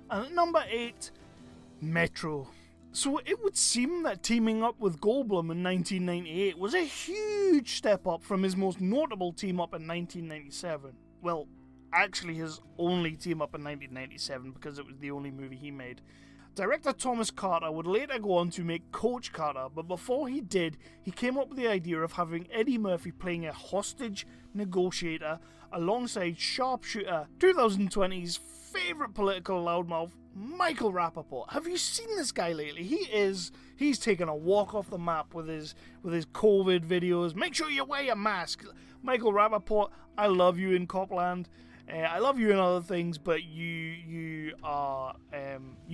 [SPEAKER 1] And at number 8, Metro. So it would seem that teaming up with Goldblum in 1998 was a huge step up from his most notable team-up in 1997. Well, actually his only team-up in 1997, because it was the only movie he made. Director Thomas Carter would later go on to make Coach Carter, but before he did, he came up with the idea of having Eddie Murphy playing a hostage negotiator alongside sharpshooter 2020's favourite political loudmouth, Michael Rappaport. Have you seen this guy lately? He's taken a walk off the map with his COVID videos. Make sure you wear your mask. Michael Rappaport, I love you in Copland. I love you in other things, but you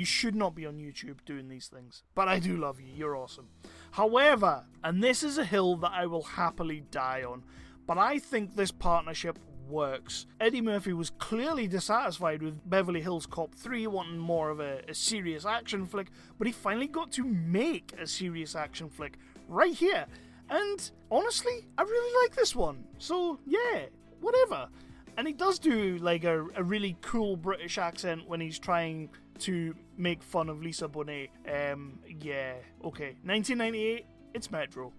[SPEAKER 1] should not be on YouTube doing these things. But I do love you. You're awesome. However, and this is a hill that I will happily die on, but I think this partnership works. Eddie Murphy was clearly dissatisfied with Beverly Hills Cop 3, wanting more of a serious action flick, but he finally got to make a serious action flick right here. And honestly, I really like this one. So yeah, whatever. And he does do like a really cool British accent when he's trying to make fun of Lisa Bonet. Yeah, okay. 1998, it's Metro.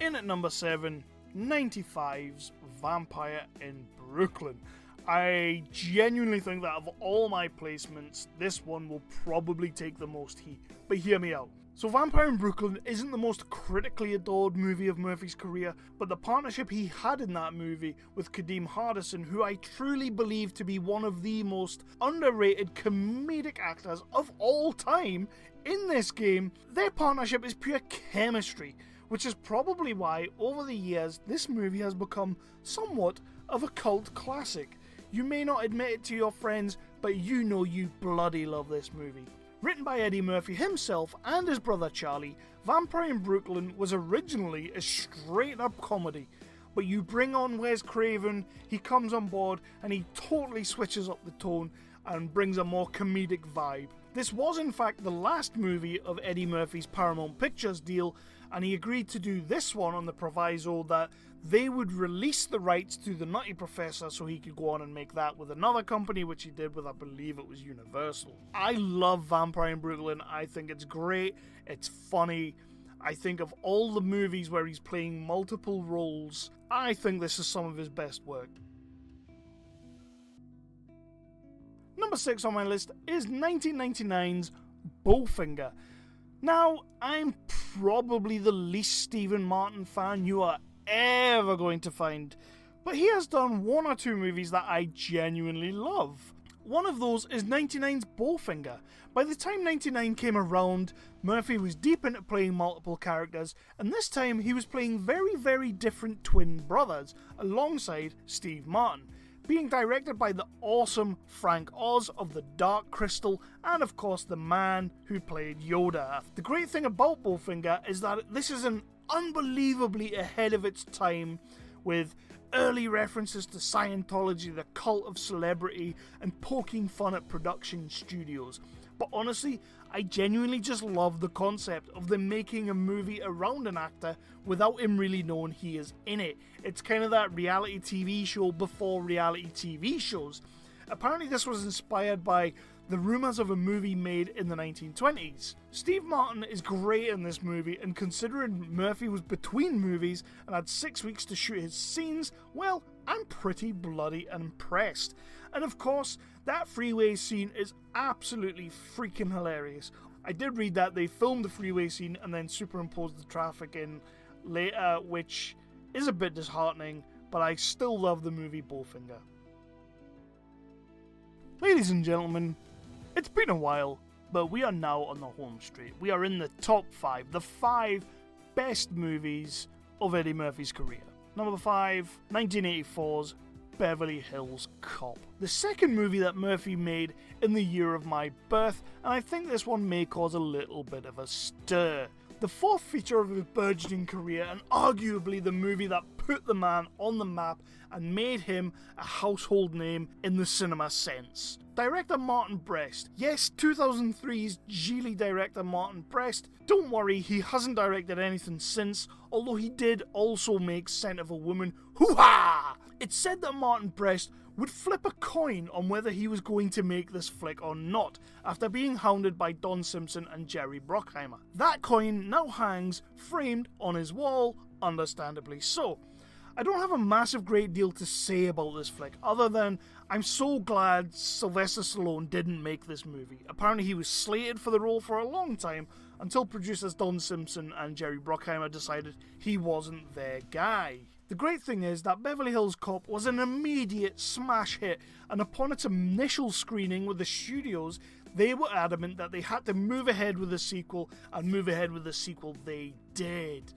[SPEAKER 1] In at number 7, 95's Vampire in Brooklyn. I genuinely think that of all my placements, this one will probably take the most heat. But hear me out. So Vampire in Brooklyn isn't the most critically adored movie of Murphy's career, but the partnership he had in that movie with Kadeem Hardison, who I truly believe to be one of the most underrated comedic actors of all time in this game, their partnership is pure chemistry, which is probably why, over the years, this movie has become somewhat of a cult classic. You may not admit it to your friends, but you know you bloody love this movie. Written by Eddie Murphy himself and his brother Charlie, Vampire in Brooklyn was originally a straight-up comedy, but you bring on Wes Craven, he comes on board, and he totally switches up the tone and brings a more comedic vibe. This was in fact the last movie of Eddie Murphy's Paramount Pictures deal, and he agreed to do this one on the proviso that they would release the rights to the Nutty Professor so he could go on and make that with another company, which he did with, I believe it was Universal. I love Vampire in Brooklyn. I think it's great. It's funny. I think of all the movies where he's playing multiple roles, I think this is some of his best work. Number 6 on my list is 1999's Bowfinger. Now, I'm probably the least Stephen Martin fan you are ever going to find, but he has done one or two movies that I genuinely love. One of those is 99's Bowfinger. By the time 99 came around, Murphy was deep into playing multiple characters, and this time he was playing very, very different twin brothers alongside Steve Martin, being directed by the awesome Frank Oz of The Dark Crystal, and of course the man who played Yoda. The great thing about Bowfinger is that this is an unbelievably ahead of its time, with early references to Scientology, the cult of celebrity, and poking fun at production studios. But honestly, I genuinely just love the concept of them making a movie around an actor without him really knowing he is in it. It's kind of that reality TV show before reality TV shows. Apparently this was inspired by the rumours of a movie made in the 1920s. Steve Martin is great in this movie, and considering Murphy was between movies and had 6 weeks to shoot his scenes, well, I'm pretty bloody impressed. And of course, that freeway scene is absolutely freaking hilarious. I did read that they filmed the freeway scene and then superimposed the traffic in later, which is a bit disheartening, but I still love the movie Bowfinger. Ladies and gentlemen, it's been a while, but we are now on the home straight. We are in the top 5, the 5 best movies of Eddie Murphy's career. Number 5, 1984's Beverly Hills Cop. The second movie that Murphy made in the year of my birth, and I think this one may cause a little bit of a stir. The fourth feature of his burgeoning career, and arguably the movie that put the man on the map and made him a household name in the cinema sense. Director Martin Brest. Yes, 2003's Geely director Martin Brest. Don't worry, he hasn't directed anything since, although he did also make Scent of a Woman. Hoo-ha! It's said that Martin Brest would flip a coin on whether he was going to make this flick or not, after being hounded by Don Simpson and Jerry Bruckheimer. That coin now hangs framed on his wall, understandably so. I don't have a massive great deal to say about this flick, other than I'm so glad Sylvester Stallone didn't make this movie. Apparently he was slated for the role for a long time, until producers Don Simpson and Jerry Bruckheimer decided he wasn't their guy. The great thing is that Beverly Hills Cop was an immediate smash hit, and upon its initial screening with the studios, they were adamant that they had to move ahead with the sequel, and move ahead with the sequel they did.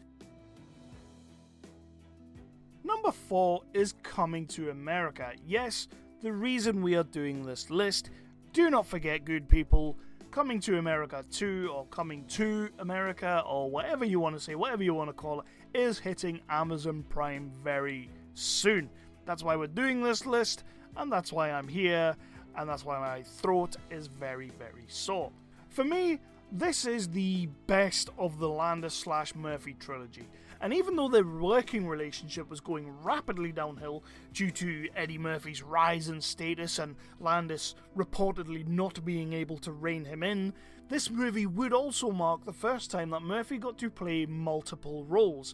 [SPEAKER 1] Number 4 is Coming to America. Yes, the reason we are doing this list, do not forget, good people, Coming to America 2 or Coming to America or whatever you want to say, whatever you want to call it, is hitting Amazon Prime very soon. That's why we're doing this list, and that's why I'm here, and that's why my throat is very, very sore. For me, this is the best of the Landis/Murphy trilogy. And even though their working relationship was going rapidly downhill due to Eddie Murphy's rise in status and Landis reportedly not being able to rein him in, this movie would also mark the first time that Murphy got to play multiple roles.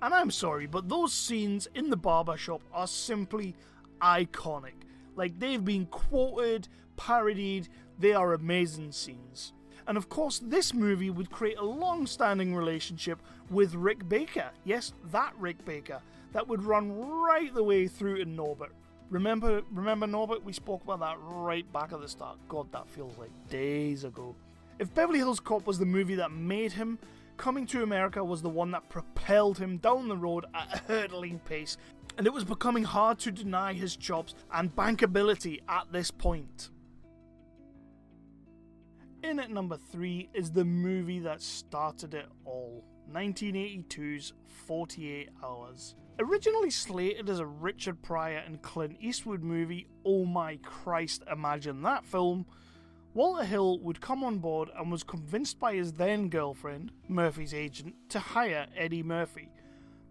[SPEAKER 1] And I'm sorry, but those scenes in the barbershop are simply iconic. Like, they've been quoted, parodied, they are amazing scenes. And of course, this movie would create a long-standing relationship with Rick Baker. Yes, that Rick Baker. That would run right the way through to Norbit. Remember Norbit? We spoke about that right back at the start. God, that feels like days ago. If Beverly Hills Cop was the movie that made him, Coming to America was the one that propelled him down the road at a hurtling pace. And it was becoming hard to deny his chops and bankability at this point. In at number 3 is the movie that started it all, 1982's 48 Hours. Originally slated as a Richard Pryor and Clint Eastwood movie, oh my Christ, imagine that film, Walter Hill would come on board and was convinced by his then girlfriend, Murphy's agent, to hire Eddie Murphy.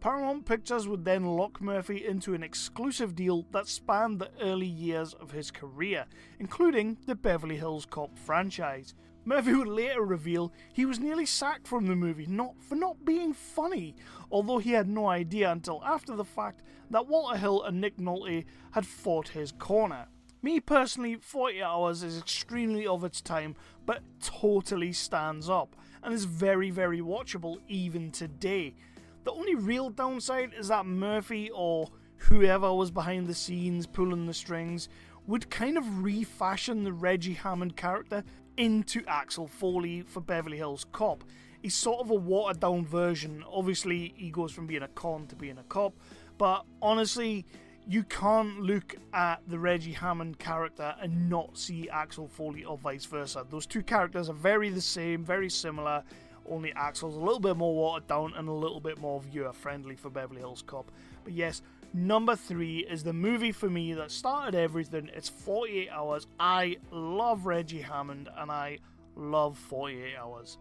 [SPEAKER 1] Paramount Pictures would then lock Murphy into an exclusive deal that spanned the early years of his career, including the Beverly Hills Cop franchise. Murphy would later reveal he was nearly sacked from the movie for not being funny, although he had no idea until after the fact that Walter Hill and Nick Nolte had fought his corner. Me personally, 48 Hours is extremely of its time, but totally stands up, and is very, very watchable even today. The only real downside is that Murphy, or whoever was behind the scenes pulling the strings, would kind of refashion the Reggie Hammond character into Axel Foley for Beverly Hills Cop. He's sort of a watered down version. Obviously, he goes from being a con to being a cop, but honestly, you can't look at the Reggie Hammond character and not see Axel Foley or vice versa. Those two characters are very the same, very similar, only Axel's a little bit more watered down and a little bit more viewer friendly for Beverly Hills Cop. But yes, number 3 is the movie for me that started everything. It's 48 Hours. I love Reggie Hammond and I love 48 Hours.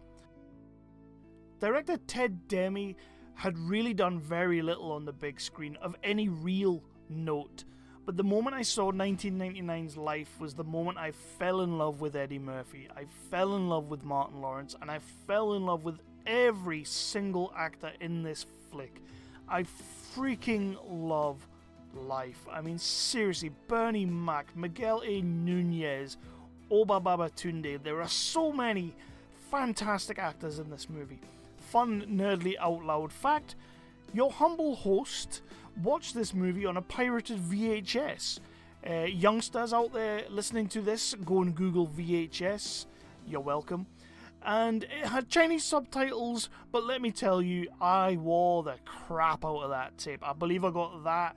[SPEAKER 1] Director Ted Demme had really done very little on the big screen of any real note, but the moment I saw 1999's Life was the moment I fell in love with Eddie Murphy, I fell in love with Martin Lawrence, and I fell in love with every single actor in this flick. I freaking love Life. I mean, seriously, Bernie Mac, Miguel A. Nunez, Oba Babatunde, there are so many fantastic actors in this movie. Fun, nerdly, out loud fact, your humble host watched this movie on a pirated VHS. Youngsters out there listening to this, go and Google VHS. You're welcome. And it had Chinese subtitles, but let me tell you, I wore the crap out of that tape. I believe I got that,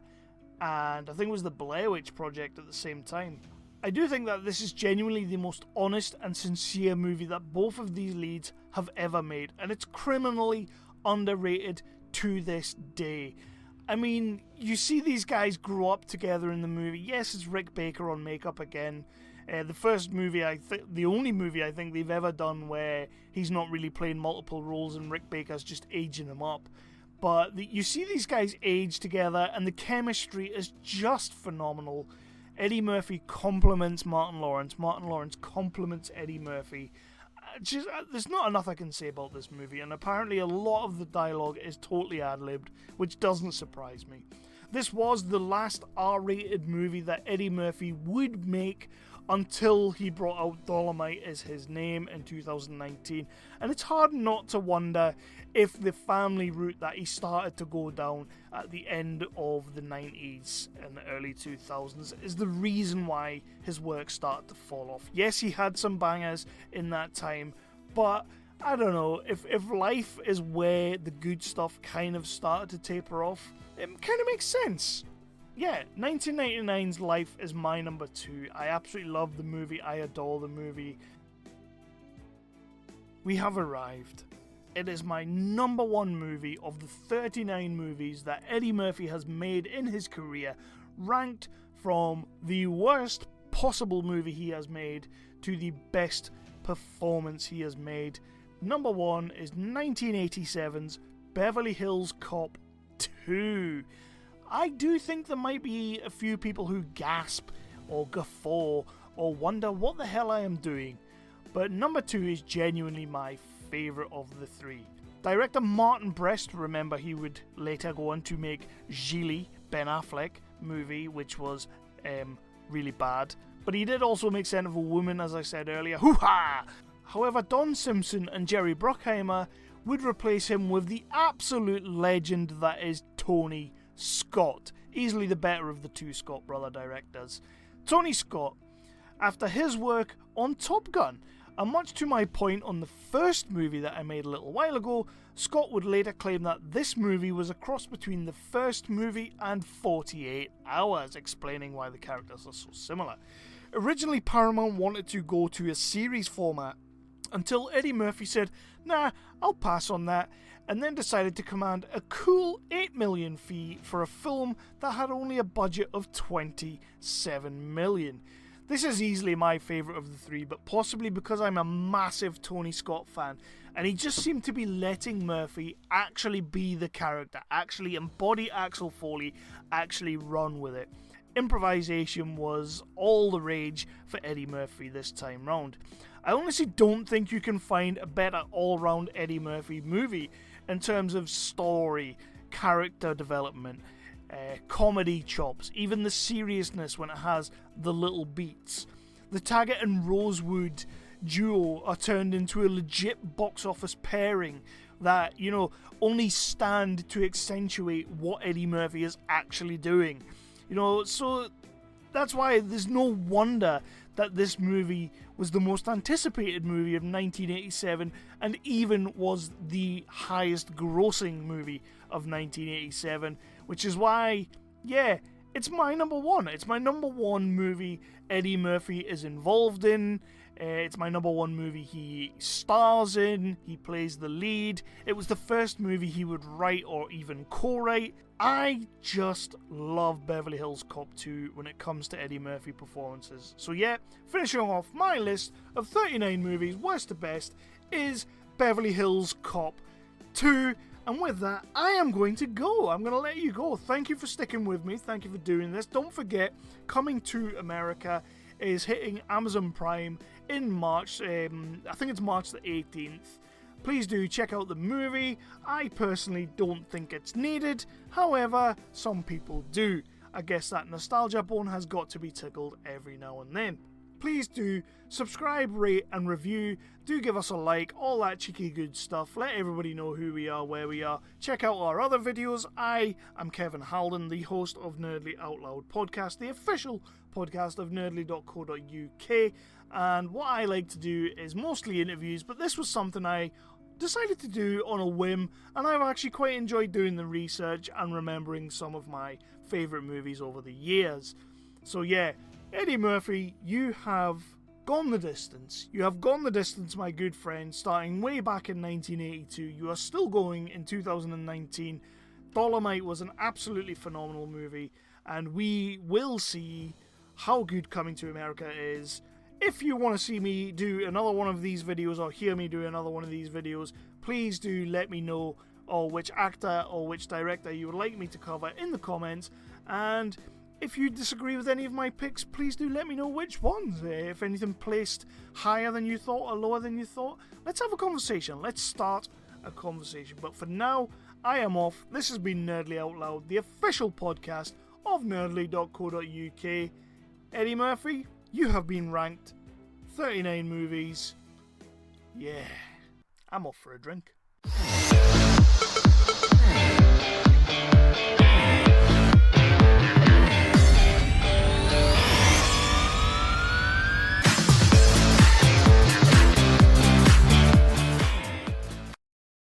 [SPEAKER 1] and I think it was the Blair Witch Project at the same time. I do think that this is genuinely the most honest and sincere movie that both of these leads have ever made, and it's criminally underrated to this day. I mean, you see these guys grow up together in the movie. Yes, it's Rick Baker on makeup again. The first movie, the only movie I think they've ever done where he's not really playing multiple roles and Rick Baker's just aging him up. But you see these guys age together and the chemistry is just phenomenal. Eddie Murphy compliments Martin Lawrence. Martin Lawrence compliments Eddie Murphy. There's not enough I can say about this movie, and apparently a lot of the dialogue is totally ad-libbed, which doesn't surprise me. This was the last R-rated movie that Eddie Murphy would make until he brought out Dolomite Is His Name in 2019, and it's hard not to wonder if the family route that he started to go down at the end of the 90s and the early 2000s is the reason why his work started to fall off. Yes, he had some bangers in that time, but I don't know, if life is where the good stuff kind of started to taper off, it kind of makes sense. Yeah, 1999's Life is my number 2. I absolutely love the movie. I adore the movie. We have arrived. It is my number 1 movie of the 39 movies that Eddie Murphy has made in his career, ranked from the worst possible movie he has made to the best performance he has made. Number 1 is 1987's Beverly Hills Cop 2. I do think there might be a few people who gasp or guffaw or wonder what the hell I am doing, but number 2 is genuinely my favourite of the 3. Director Martin Brest, remember he would later go on to make Gigli, Ben Affleck movie, which was really bad, but he did also make Scent of a Woman, as I said earlier. Hoo-ha! However, Don Simpson and Jerry Bruckheimer would replace him with the absolute legend that is Tony Scott, easily the better of the 2 Scott brother directors. Tony Scott, after his work on Top Gun, and much to my point on the first movie that I made a little while ago, Scott would later claim that this movie was a cross between the first movie and 48 Hours, explaining why the characters are so similar. Originally, Paramount wanted to go to a series format, until Eddie Murphy said, nah, I'll pass on that, and then decided to command a cool $8 million fee for a film that had only a budget of $27 million. This is easily my favourite of the 3, but possibly because I'm a massive Tony Scott fan, and he just seemed to be letting Murphy actually be the character, actually embody Axel Foley, actually run with it. Improvisation was all the rage for Eddie Murphy this time round. I honestly don't think you can find a better all-round Eddie Murphy movie in terms of story, character development, comedy chops, even the seriousness when it has the little beats. The Taggart and Rosewood duo are turned into a legit box office pairing that, only stand to accentuate what Eddie Murphy is actually doing. So that's why there's no wonder that this movie was the most anticipated movie of 1987 and even was the highest grossing movie of 1987, which is why, it's my number 1. It's my number 1 movie Eddie Murphy is involved in. It's my number 1 movie he stars in. He plays the lead. It was the first movie he would write or even co-write. I just love Beverly Hills Cop 2 when it comes to Eddie Murphy performances. So finishing off my list of 39 movies, worst to best, is Beverly Hills Cop 2. And with that, I am going to go. I'm going to let you go. Thank you for sticking with me. Thank you for doing this. Don't forget, Coming to America is hitting Amazon Prime in March. I think it's March the 18th. Please do check out the movie. I personally don't think it's needed. However, some people do. I guess that nostalgia bone has got to be tickled every now and then. Please do subscribe, rate and review. Do give us a like, all that cheeky good stuff. Let everybody know who we are, where we are. Check out our other videos. I am Kevin Halden, the host of Nerdly Out Loud podcast, the official podcast of nerdly.co.uk. And what I like to do is mostly interviews, but this was something I decided to do on a whim, and I've actually quite enjoyed doing the research and remembering some of my favourite movies over the years. So Eddie Murphy, you have gone the distance. You have gone the distance, my good friend, starting way back in 1982. You are still going in 2019. Dolomite was an absolutely phenomenal movie, and we will see how good Coming to America is. If you want to see me do another one of these videos or hear me do another one of these videos, please do let me know, or which actor or which director you would like me to cover in the comments. And if you disagree with any of my picks, please do let me know which ones. If anything placed higher than you thought or lower than you thought, let's have a conversation. Let's start a conversation. But for now, I am off. This has been Nerdly Out Loud, the official podcast of nerdly.co.uk. Eddie Murphy, you have been ranked 39 movies. Yeah, I'm off for a drink.